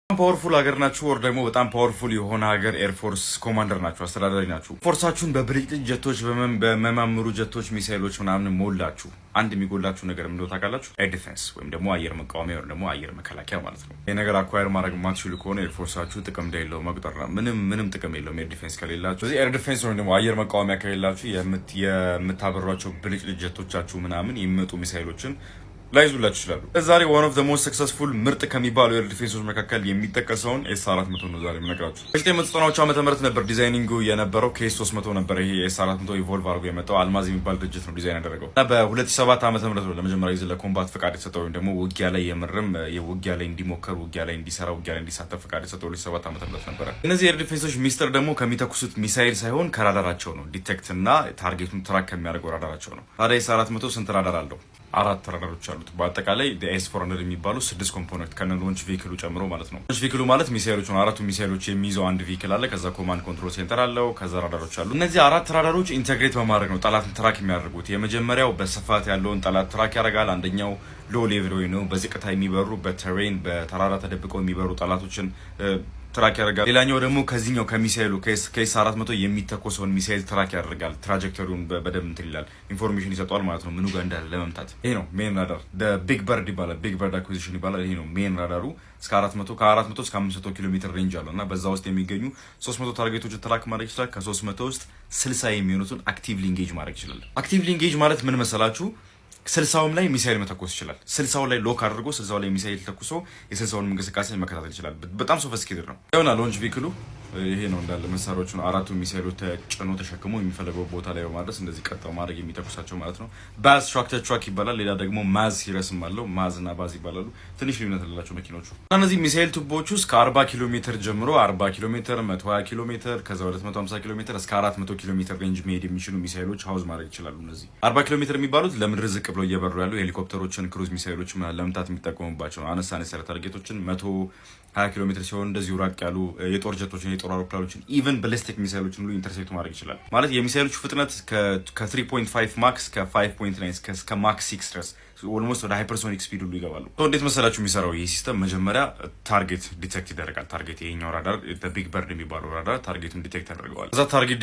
ፓወርፉል ሀገር ናችሁ ወር ደግሞ በጣም ፓወርፉል የሆነ ሀገር ኤርፎርስ ኮማንደር ናችሁ፣ አስተዳዳሪ ናችሁ። ፎርሳችሁን በብልጭልጭ ጀቶች፣ በመማምሩ ጀቶች፣ ሚሳይሎች ምናምን ሞላችሁ። አንድ የሚጎላችሁ ነገር ምንድነው ታውቃላችሁ? ኤር ዲፌንስ ወይም ደግሞ አየር መቃወሚያ ወይም ደግሞ አየር መከላከያ ማለት ነው። ይህ ነገር አኳየር ማድረግ ማትችሉ ከሆነ ኤርፎርሳችሁ ጥቅም እንደሌለው መቁጠር ነው። ምንም ጥቅም የለውም ኤር ዲፌንስ ከሌላችሁ። ስለዚህ ኤር ዲፌንስ ወይም ደግሞ አየር መቃወሚያ ከሌላችሁ የምታበሯቸው ብልጭልጭ ጀቶቻችሁ ምናምን የሚመጡ ሚሳይሎችን ላይዙላችሁ ይችላሉ። ዛሬ one of the most successful ምርጥ ከሚባሉ ኤር ዲፌንሶች መካከል የሚጠቀሰውን ኤስ400 ነው ዛሬ የምነግራችሁ። በ1990ዎቹ ዓመተ ምህረት ነበር ዲዛይኒንጉ የነበረው። ከኤስ300 ነበር ይሄ ኤስ400 ኢቮልቭ አድርጎ የመጣው። አልማዝ የሚባል ድርጅት ነው ዲዛይን ያደረገው እና በ2007 ዓመተ ምህረት ነው ለመጀመሪያ ጊዜ ለኮምባት ፍቃድ የተሰጠው ወይም ደግሞ ውጊያ ላይ የምርም የውጊያ ላይ እንዲሞከር፣ ውጊያ ላይ እንዲሰራ፣ ውጊያ ላይ እንዲሳተፍ ፍቃድ የተሰጠው 2007 ዓመተ ምህረት ነበር። እነዚህ ኤር ዲፌንሶች ሚስጥር ደግሞ ከሚተኩሱት ሚሳይል ሳይሆን ከራዳራቸው ነው። ዲቴክት እና ታርጌቱን ትራክ ከሚያደርገው ራዳራቸው ነው። ታዲያ ኤስ400 ስንት ራዳር አለው? 4 ራዳሮች አሉት። በአጠቃላይ ኤስ400 የሚባሉ 6 ኮምፖነንት ከነ ሎንች ቪክሉ ጨምሮ ማለት ነው። ሎንች ቪክሉ ማለት ሚሳይሎች ነው። 4ቱ ሚሳይሎች የሚይዘው አንድ ቪክል አለ። ከዛ ኮማንድ ኮንትሮል ሴንተር አለው። ከዛ ራዳሮች አሉ። እነዚህ 4 ራዳሮች ኢንተግሬት በማድረግ ነው ጠላትን ትራክ የሚያደርጉት። የመጀመሪያው በስፋት ያለውን ጠላት ትራክ ያደርጋል። አንደኛው ሎ ሌቭል ወይ ነው በዝቅታ የሚበሩ በተሬን በተራራ ተደብቀው የሚበሩ ጠላቶችን ትራክ ያደርጋል። ሌላኛው ደግሞ ከዚህኛው ከሚሳይሉ ከኤስ400 የሚተኮሰውን ሚሳይል ትራክ ያደርጋል። ትራጀክተሪውን በደንብ እንትን ይላል፣ ኢንፎርሜሽን ይሰጠዋል ማለት ነው ምኑ ጋር እንዳለ ለመምታት። ይሄ ነው ሜን ራዳር፣ ቢግ በርድ ይባላል። ቢግ በርድ አኩዚሽን ይባላል። ይሄ ነው ሜን ራዳሩ። ከ400 እስከ 500 ኪሎ ሜትር ሬንጅ አለው እና በዛ ውስጥ የሚገኙ 300 ታርጌቶችን ትራክ ማድረግ ይችላል። ከ300 ውስጥ 60 የሚሆኑትን አክቲቭሊ ኢንጌጅ ማድረግ ይችላል። አክቲቭሊ ኢንጌጅ ማለት ምን መሰላችሁ? 60ም ላይ ሚሳይል መተኮስ ይችላል። 60ው ላይ ሎክ አድርጎ 60ው ላይ ሚሳይል ተኩሶ የ60ውን እንቅስቃሴ መከታተል ይችላል። በጣም ሶፊስቲኬትድ ነው። ይሆና ሎንች ቪክሉ ይሄ ነው እንዳለ መሳሪያዎቹን 4ቱ ሚሳይሎች ተጭኖ ተሸክሞ የሚፈለገው ቦታ ላይ በማድረስ እንደዚህ ቀጣው ማድረግ የሚተኩሳቸው ማለት ነው። ባዝ ትራክተር ትራክ ይባላል። ሌላ ደግሞ ማዝ ሲረስም አለው። ማዝ እና ባዝ ይባላሉ። ትንሽ ልዩነት አላቸው መኪኖቹ። እነዚህ ሚሳይል ቱቦች ውስጥ ከ40 ኪሎ ሜትር ጀምሮ 40 ኪሎ ሜትር፣ 120 ኪሎ ሜትር፣ ከዛ 250 ኪሎ ሜትር እስከ 400 ኪሎ ሜትር ሬንጅ መሄድ የሚችሉ ሚሳይሎች ሀውዝ ማድረግ ይችላሉ። እነዚህ 40 ኪሎ ሜትር የሚባሉት ለምድር ዝቅ ብሎ እየበሩ ያሉ ሄሊኮፕተሮችን፣ ክሩዝ ሚሳይሎች ለመምታት የሚጠቀሙባቸው ነው። አነሳ አነስ ያለ ታርጌቶችን 120 ኪሎ ሜትር ሲሆን እንደዚሁ ራቅ ያሉ የጦር ጀቶችን፣ የጦር አውሮፕላኖችን፣ ኢቨን ባሊስቲክ ሚሳይሎችን ሁሉ ኢንተርሴፕት ማድረግ ይችላል። ማለት የሚሳይሎቹ ፍጥነት ከ3.5 ማክስ ከ5.9 እስከ ማክስ 6 ድረስ ኦልሞስት ወደ ሃይፐርሶኒክ ስፒድ ሁሉ ይገባሉ። እንዴት መሰላችሁ የሚሰራው ይህ ሲስተም? መጀመሪያ ታርጌት ዲቴክት ይደረጋል። ታርጌት ይሄኛው ራዳር ቢግ በርድ የሚባለው ራዳር ታርጌቱን ዲቴክት ያደርገዋል። ከዛ ታርጌት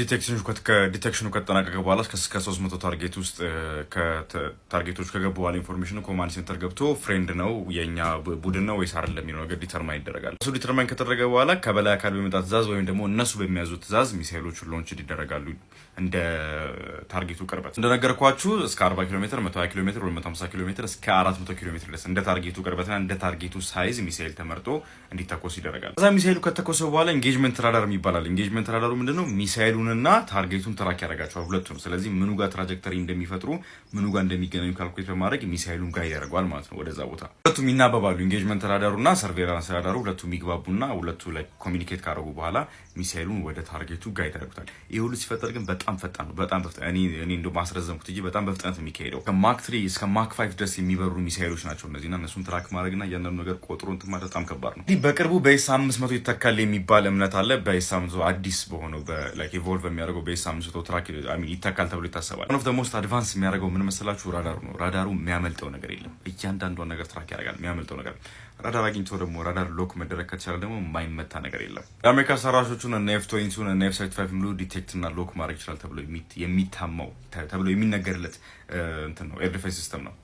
ዲቴክሽኑ ከተጠናቀቀ በኋላ እስከ 300 ታርጌት ውስጥ ታርጌቶች ከገቡ በኋላ ኢንፎርሜሽኑ ኮማንድ ሴንተር ገብቶ ፍሬንድ ነው የኛ ቡድን ነው ወይስ አይደለም የሚለው ነገር ዲተርማይን ይደረጋል። እሱ ዲተርማይን ከተደረገ በኋላ ከበላይ አካል በመጣ ትእዛዝ ወይም ደግሞ እነሱ በሚያዙት ትእዛዝ ሚሳይሎቹ ሎንች ይደረጋሉ። እንደ ታርጌቱ ቅርበት እንደነገርኳችሁ እስከ 40 ኪሎ ሜትር፣ 120 ኪሎ ሜትር ወይ 150 ኪሎ ሜትር እስከ 400 ኪሎ ሜትር ድረስ እንደ ታርጌቱ ቅርበትና እንደ ታርጌቱ ሳይዝ ሚሳይል ተመርጦ እንዲተኮስ ይደረጋል። ከዛ ሚሳይሉ ከተኮሰ በኋላ ኢንጌጅመንት ራዳር ይባላል። ኢንጌጅመንት ራዳሩ ምንድነው? ሚሳይሉንና ታርጌቱን ትራክ ያደርጋቸዋል ሁለቱም። ስለዚህ ምኑ ጋር ትራጀክተሪ እንደሚፈጥሩ ምኑ ጋር እንደሚገናኙ ካልኩሌት በማድረግ ሚሳይሉን ጋር ያደርገዋል ማለት ነው ወደዛ ቦታ። ሁለቱም ይናበባሉ። ኢንጌጅመንት ራዳሩና ሰርቬላንስ ራዳሩ ሁለቱም ይግባቡና ሁለቱ ላይ ኮሚኒኬት ካደረጉ በኋላ ሚሳይሉን ወደ ታርጌቱ ጋይድ ያደርጉታል። ይሄ ሁሉ ሲፈጠር ግን በጣም ፈጣን ነው። በጣም በፍጥነት እኔ እንደው ማስረዘምኩት እንጂ በጣም በፍጥነት የሚካሄደው ከማክ 3 እስከ ማክ 5 ድረስ የሚበሩ ሚሳይሎች ናቸው እነዚህና እነሱን ትራክ ማድረግና እያንዳንዱ ነገር ቆጥሮ እንትን ማለት በጣም ከባድ ነው። በቅርቡ በኤስ500 ይተካል የሚባል እምነት አለ። በኤስ500 አዲስ በሆነው ላይክ ኢቮልቭ የሚያደርገው በኤስ500 ትራክ ይተካል ተብሎ ይታሰባል። one of the most advanced የሚያደርገው ምን መሰላችሁ? ራዳሩ ነው። ራዳሩ የሚያመልጠው ነገር የለም። እያንዳንዷን ነገር ትራክ ያደርጋል። የሚያመልጠው ነገር ራዳር አግኝቶ ደግሞ ራዳር ሎክ መደረግ ከተቻለ ደግሞ የማይመታ ነገር የለም። የአሜሪካ ሰራሾቹን እና ኤፍ20 እና ኤፍ35 ሙሉ ዲቴክት እና ሎክ ማድረግ ይችላል ተብሎ የሚታማው ተብሎ የሚነገርለት እንትን ነው ኤር ዲፌንስ ሲስተም ነው።